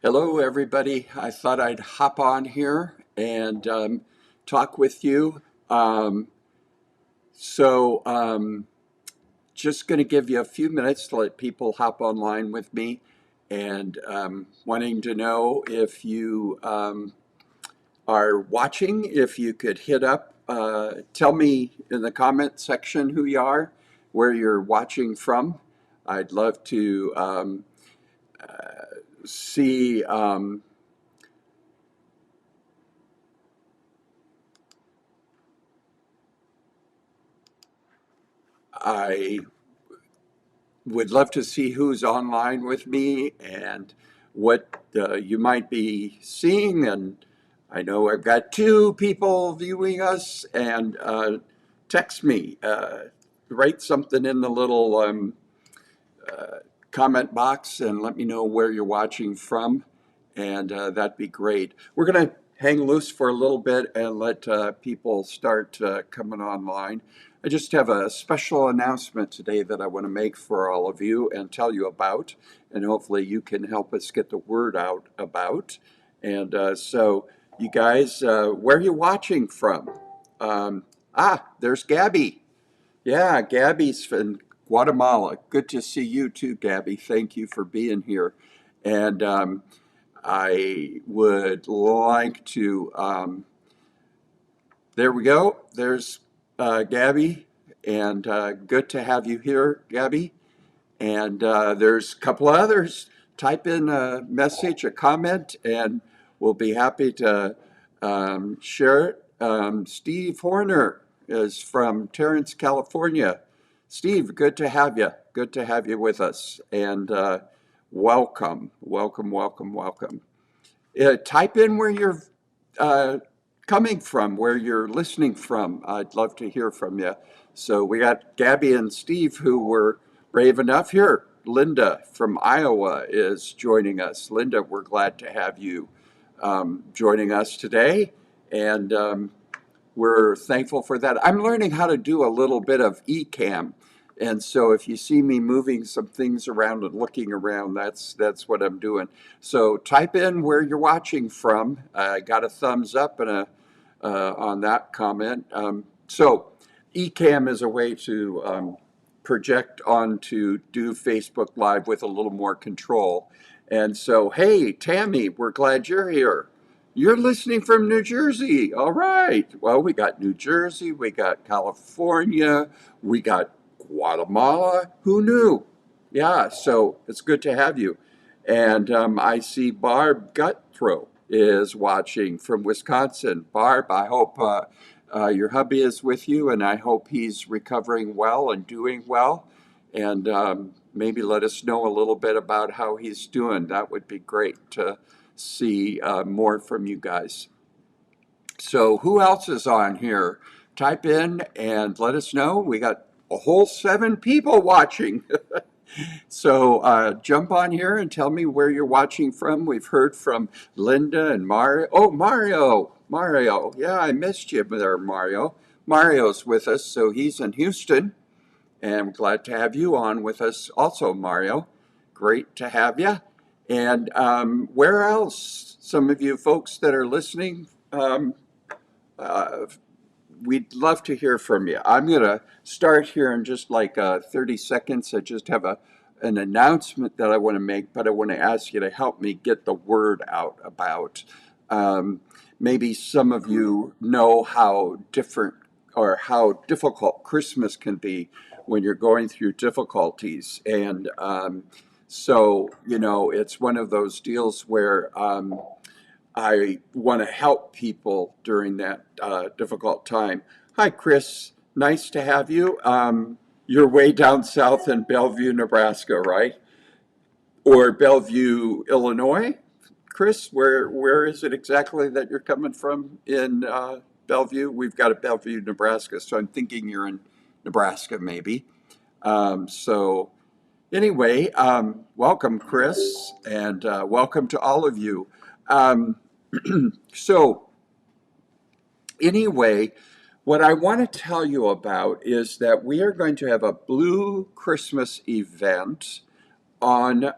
Hello, everybody. I thought I'd hop on here and talk with you. Um, so, just going to give you a few minutes to let people hop online with me and wanting to know if you are watching, if you could hit up, tell me in the comment section who you are, where you're watching from. I'd love to see. I would love to see who's online with me and what you might be seeing. And I know I've got two people viewing us, and text me, write something in the little comment box and let me know where you're watching from, and that'd be great. We're going to hang loose for a little bit and let people start coming online. I just have a special announcement today that I want to make for all of you and tell you about, and hopefully you can help us get the word out about. And so, you guys, where are you watching from? There's Gabby. Yeah, Gabby's in Guatemala. Good to see you too, Gabby. Thank you for being here. And I would like to, there we go. There's Gabby. And good to have you here, Gabby. And there's a couple of others. Type in a message, a comment, and we'll be happy to share it. Steve Horner is from Terrence, California. Steve, good to have you. Good to have you with us. And welcome, welcome, welcome, welcome. Type in where you're uh, coming from, where you're listening from. I'd love to hear from you. So we got Gabby and Steve who were brave enough here. Linda from Iowa is joining us. Linda, we're glad to have you joining us today. And we're thankful for that. I'm learning how to do a little bit of eCam. And so if you see me moving some things around and looking around, that's what I'm doing. So type in where you're watching from. I got a thumbs up and a on that comment. So eCam is a way to project onto do Facebook Live with a little more control. And so, hey, Tammy, we're glad you're here. You're listening from New Jersey. All right. Well, we got New Jersey, we got California, we got Guatemala. Who knew? Yeah, so it's good to have you. And I see Barb Gutthroat is watching from Wisconsin. Barb, I hope your hubby is with you, and I hope he's recovering well and doing well. And maybe let us know a little bit about how he's doing. That would be great to see more from you guys. So, who else is on here? Type in and let us know. We got a whole seven people watching. So jump on here and tell me where you're watching from. We've heard from Linda and Mario. Oh, Mario, Mario. Yeah, I missed you there, Mario. Mario's with us, so he's in Houston, and I'm glad to have you on with us also, Mario. Great to have you. And where else? Some of you folks that are listening, uh, we'd love to hear from you. I'm going to start here in just like 30 seconds. I just have an announcement that I want to make, but I want to ask you to help me get the word out about. Um, Maybe some of you know how different or how difficult Christmas can be when you're going through difficulties. And so, it's one of those deals where I want to help people during that difficult time. Hi, Chris. Nice to have you. You're way down south in Bellevue, Nebraska, right? Or Bellevue, Illinois? Chris, where is it exactly that you're coming from in Bellevue? We've got a Bellevue, Nebraska, so I'm thinking you're in Nebraska, maybe. So anyway, welcome, Chris, and welcome to all of you. Um, so anyway, what I want to tell you about is that we are going to have a Blue Christmas event on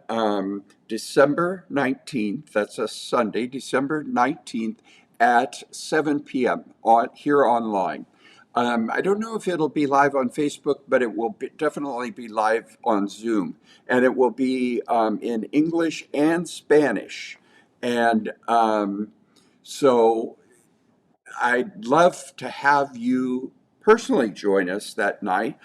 December 19th. That's a Sunday, December 19th at 7 p.m. Here online. I don't know if it'll be live on Facebook, but it will definitely be live on Zoom. And it will be in English and Spanish. And so I'd love to have you personally join us that night.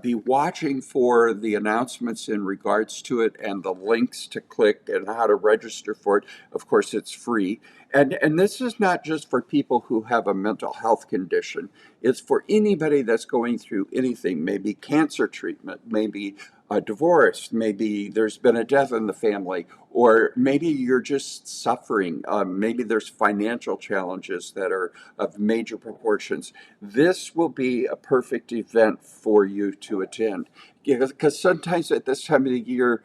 Be watching for the announcements in regards to it and the links to click and how to register for it. Of course, it's free. And this is not just for people who have a mental health condition. It's for anybody that's going through anything, maybe cancer treatment, maybe a divorce, maybe there's been a death in the family, or maybe you're just suffering. Maybe there's financial challenges that are of major proportions. This will be a perfect event for you to attend. Because sometimes at this time of the year,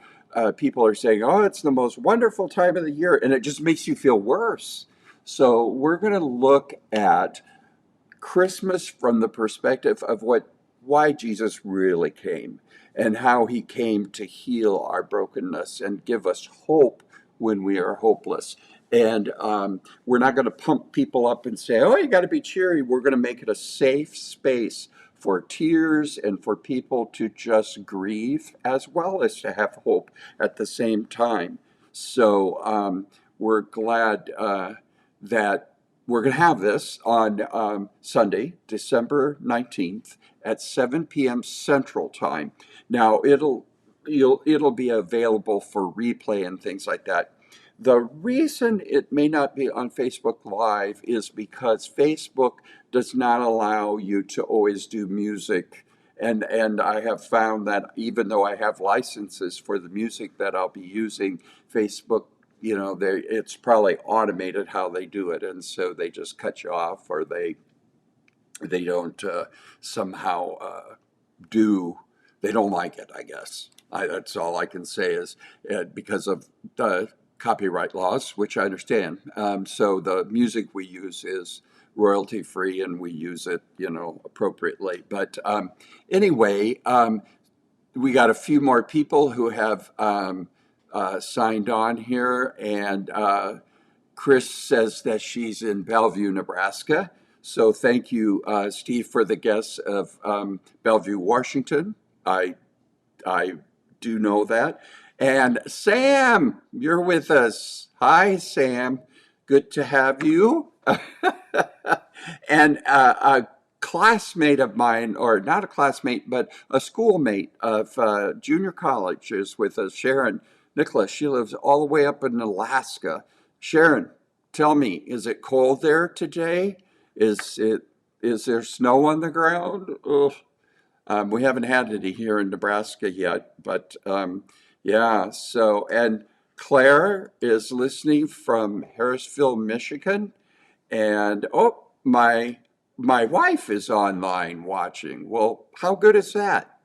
people are saying, oh, it's the most wonderful time of the year, and it just makes you feel worse. So we're going to look at Christmas from the perspective of why Jesus really came and how he came to heal our brokenness and give us hope when we are hopeless. And we're not going to pump people up and say, oh, you got to be cheery. We're going to make it a safe space for tears and for people to just grieve as well as to have hope at the same time. So we're glad that we're going to have this on Sunday, December 19th at 7 p.m. Central Time. Now, it'll be available for replay and things like that. The reason it may not be on Facebook Live is because Facebook does not allow you to always do music. And I have found that even though I have licenses for the music that I'll be using, Facebook, it's probably automated how they do it, and so they just cut you off, or they don't somehow do they don't like it, I guess. That's all I can say is because of the copyright laws, which I understand. So the music we use is royalty free, and we use it, appropriately. But anyway, we got a few more people who have signed on here, and Chris says that she's in Bellevue, Nebraska. So thank you, Steve, for the guess of Bellevue, Washington. I do know that. And Sam, you're with us. Hi, Sam. Good to have you. And a classmate of mine, or not a classmate, but a schoolmate of junior college is with us, Sharon Nicholas. She lives all the way up in Alaska. Sharon, tell me, is it cold there today? Is there snow on the ground? Ugh. We haven't had it here in Nebraska yet, but yeah. So, and Claire is listening from Harrisville, Michigan, and oh, my wife is online watching. Well, how good is that?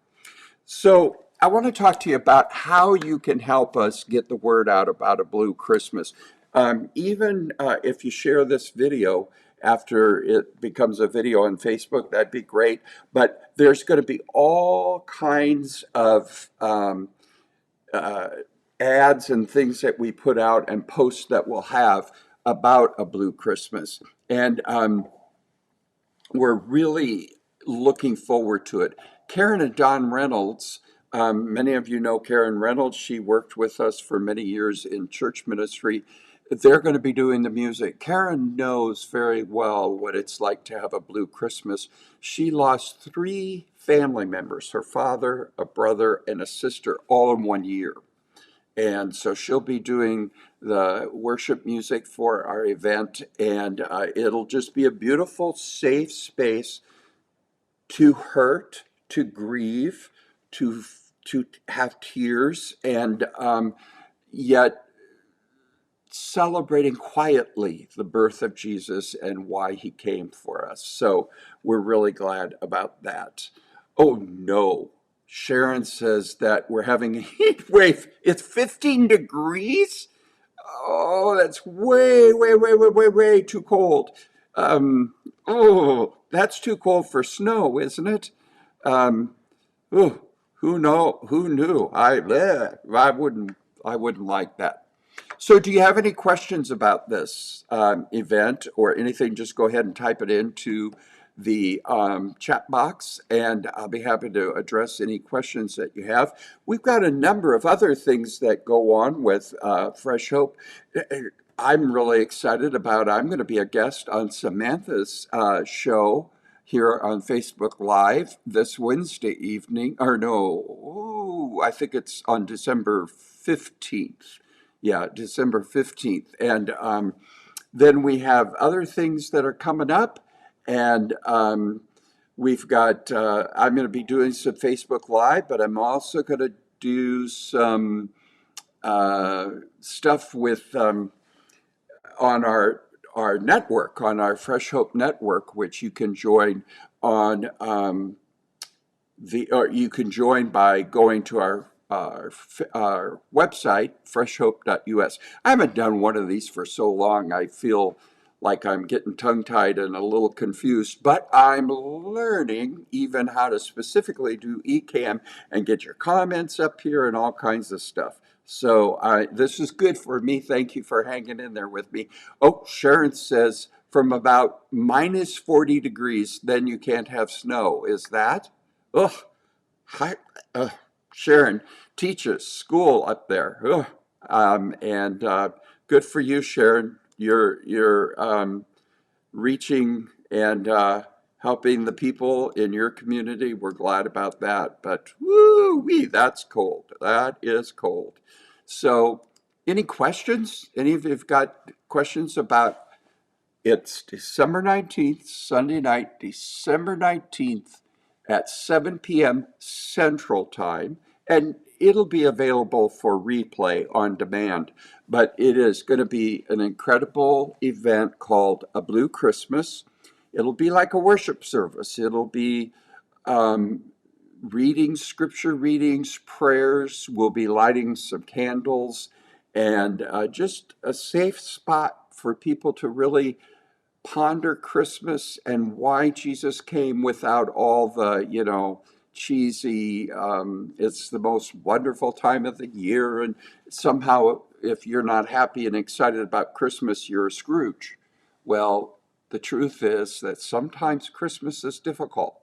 So I want to talk to you about how you can help us get the word out about a Blue Christmas. Even if you share this video after it becomes a video on Facebook, that'd be great. But there's going to be all kinds of ads and things that we put out and posts that we'll have about a Blue Christmas. And we're really looking forward to it. Karen and Don Reynolds, many of you know Karen Reynolds. She worked with us for many years in church ministry. They're going to be doing the music. Karen knows very well what it's like to have a Blue Christmas. She lost 3 family members, her father, a brother, and a sister, all in 1 year. And so she'll be doing the worship music for our event, and it'll just be a beautiful, safe space to hurt, to grieve, to have tears, and yet celebrating quietly the birth of Jesus and why he came for us. So we're really glad about that. Oh no, Sharon says that we're having a heat wave. It's 15 degrees? Oh, that's way, way, way, way, way, way too cold. Oh, that's too cold for snow, isn't it? Um, oh, Who knew? I wouldn't like that. So do you have any questions about this event or anything? Just go ahead and type it into the chat box, and I'll be happy to address any questions that you have. We've got a number of other things that go on with Fresh Hope. I'm really excited about, I'm going to be a guest on Samantha's show here on Facebook Live this Wednesday evening, or no, I think it's on December 15th. Yeah, December 15th. And then we have other things that are coming up. And we've got, I'm going to be doing some Facebook Live, but I'm also going to do some stuff with on our network, on our Fresh Hope network, which you can join on or you can join by going to our website, freshhope.us. I haven't done one of these for so long. I feel like I'm getting tongue-tied and a little confused, but I'm learning even how to specifically do eCam and get your comments up here and all kinds of stuff. So this is good for me. Thank you for hanging in there with me. Oh, Sharon says from about minus 40 degrees, then you can't have snow. Is that? Ugh. Hi, Sharon teaches school up there. Ugh. And good for you, Sharon. You're reaching and helping the people in your community. We're glad about that. But woo-wee, that's cold. That is cold. So, any questions? Any of you've got questions about it's December 19th, Sunday night, December 19th at 7 p.m. Central Time, and it'll be available for replay on demand. But it is going to be an incredible event called A Blue Christmas. It'll be like a worship service. It'll be um, readings, scripture readings, prayers. We'll be lighting some candles and just a safe spot for people to really ponder Christmas and why Jesus came without all the, cheesy, it's the most wonderful time of the year. And somehow, if you're not happy and excited about Christmas, you're a Scrooge. Well, the truth is that sometimes Christmas is difficult.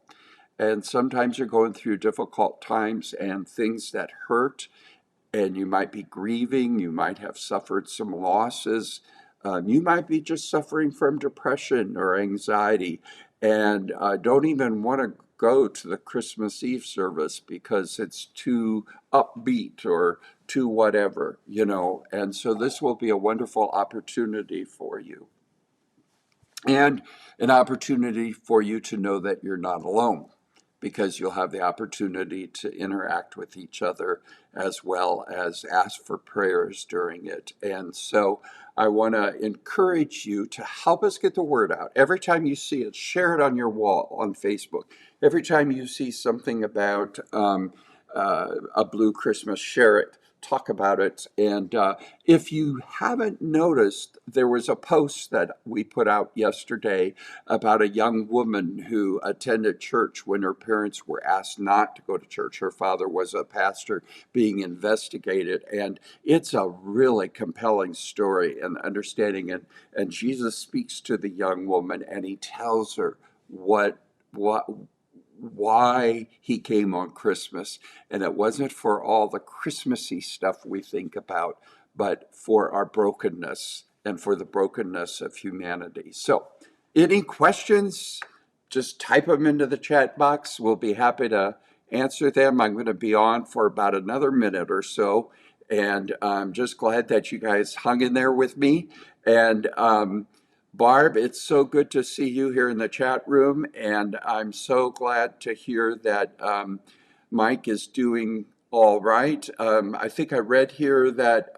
And sometimes you're going through difficult times and things that hurt, and you might be grieving, you might have suffered some losses, you might be just suffering from depression or anxiety, and don't even want to go to the Christmas Eve service because it's too upbeat or too whatever. And so this will be a wonderful opportunity for you and an opportunity for you to know that you're not alone because you'll have the opportunity to interact with each other as well as ask for prayers during it. And so I want to encourage you to help us get the word out. Every time you see it, share it on your wall on Facebook. Every time you see something about a Blue Christmas, share it. Talk about it. And if you haven't noticed, there was a post that we put out yesterday about a young woman who attended church when her parents were asked not to go to church. Her father was a pastor being investigated. And it's a really compelling story and understanding. And Jesus speaks to the young woman and he tells her what why he came on Christmas. And it wasn't for all the Christmassy stuff we think about, but for our brokenness and for the brokenness of humanity. So, any questions? Just type them into the chat box. We'll be happy to answer them. I'm going to be on for about another minute or so. And I'm just glad that you guys hung in there with me. And Barb, it's so good to see you here in the chat room, and I'm so glad to hear that Mike is doing all right. I think I read here that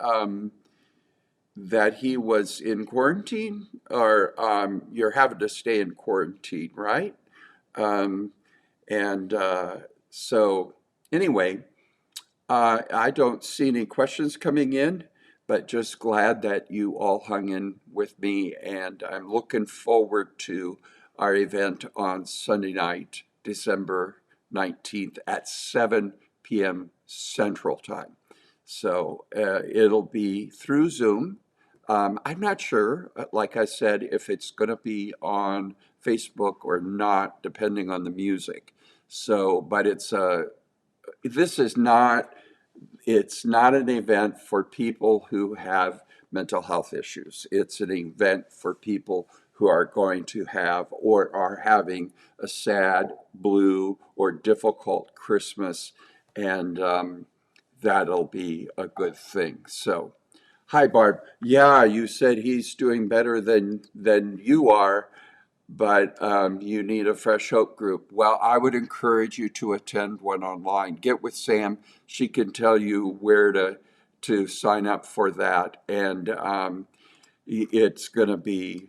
that he was in quarantine, or you're having to stay in quarantine, right? Um, and so, anyway, I don't see any questions coming in, but just glad that you all hung in with me. And I'm looking forward to our event on Sunday night, December 19th at 7 p.m. Central Time. So it'll be through Zoom. I'm not sure, like I said, if it's going to be on Facebook or not, depending on the music. So, but this is not, it's not an event for people who have mental health issues. It's an event for people who are going to have or are having a sad, blue, or difficult Christmas, and that'll be a good thing. So, hi, Barb. Yeah, you said he's doing better than you are, but you need a Fresh Hope group. Well, I would encourage you to attend one online. Get with Sam. She can tell you where to sign up for that, and it's going to be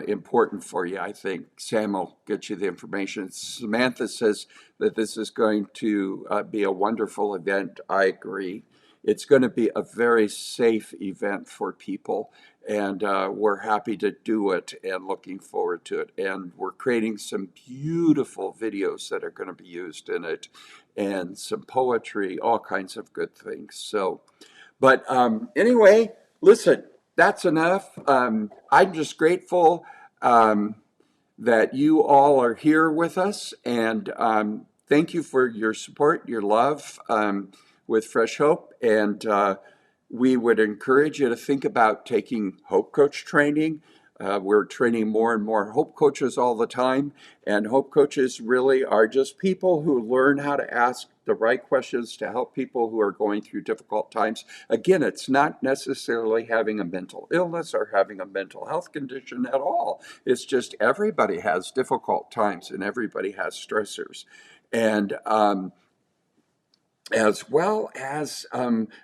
important for you, I think. Sam will get you the information. Samantha says that this is going to be a wonderful event. I agree. It's going to be a very safe event for people, and we're happy to do it and looking forward to it. And we're creating some beautiful videos that are going to be used in it, and some poetry, all kinds of good things. So, but anyway, listen, that's enough. I'm just grateful that you all are here with us, and thank you for your support, your love with Fresh Hope. And we would encourage you to think about taking Hope Coach training. We're training more and more Hope Coaches all the time, and Hope Coaches really are just people who learn how to ask the right questions to help people who are going through difficult times. Again, it's not necessarily having a mental illness or having a mental health condition at all. It's just everybody has difficult times and everybody has stressors. And as well as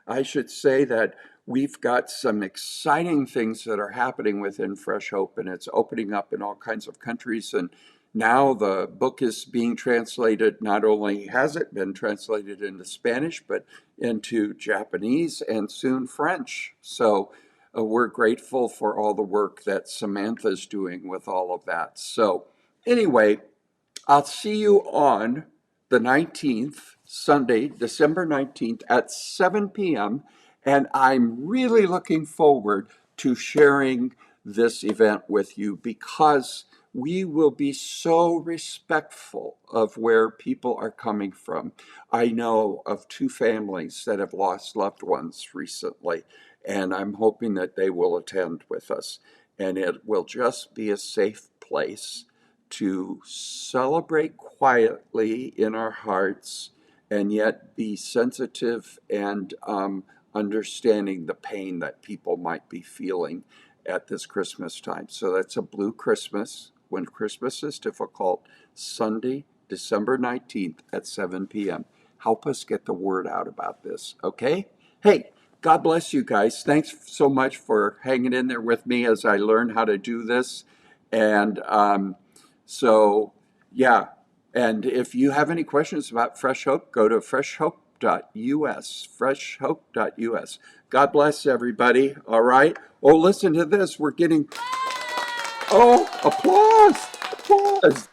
I should say that we've got some exciting things that are happening within Fresh Hope, and it's opening up in all kinds of countries. And now the book is being translated. Not only has it been translated into Spanish, but into Japanese and soon French. So we're grateful for all the work that Samantha's doing with all of that. So anyway, I'll see you on the 19th, Sunday, December 19th at 7 p.m. And I'm really looking forward to sharing this event with you because we will be so respectful of where people are coming from. I know of 2 families that have lost loved ones recently, and I'm hoping that they will attend with us. And it will just be a safe place to celebrate quietly in our hearts and yet be sensitive and understanding the pain that people might be feeling at this Christmas time. So that's a Blue Christmas, when Christmas is difficult, Sunday, December 19th at 7 p.m. Help us get the word out about this, okay? Hey, God bless you guys. Thanks so much for hanging in there with me as I learn how to do this. And so, yeah, and if you have any questions about Fresh Hope, go to freshhope.us, freshhope.us. God bless everybody, all right? Oh, listen to this. We're getting, oh, applause, applause.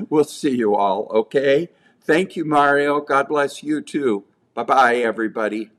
We'll see you all, okay? Thank you, Mario. God bless you too. Bye-bye, everybody.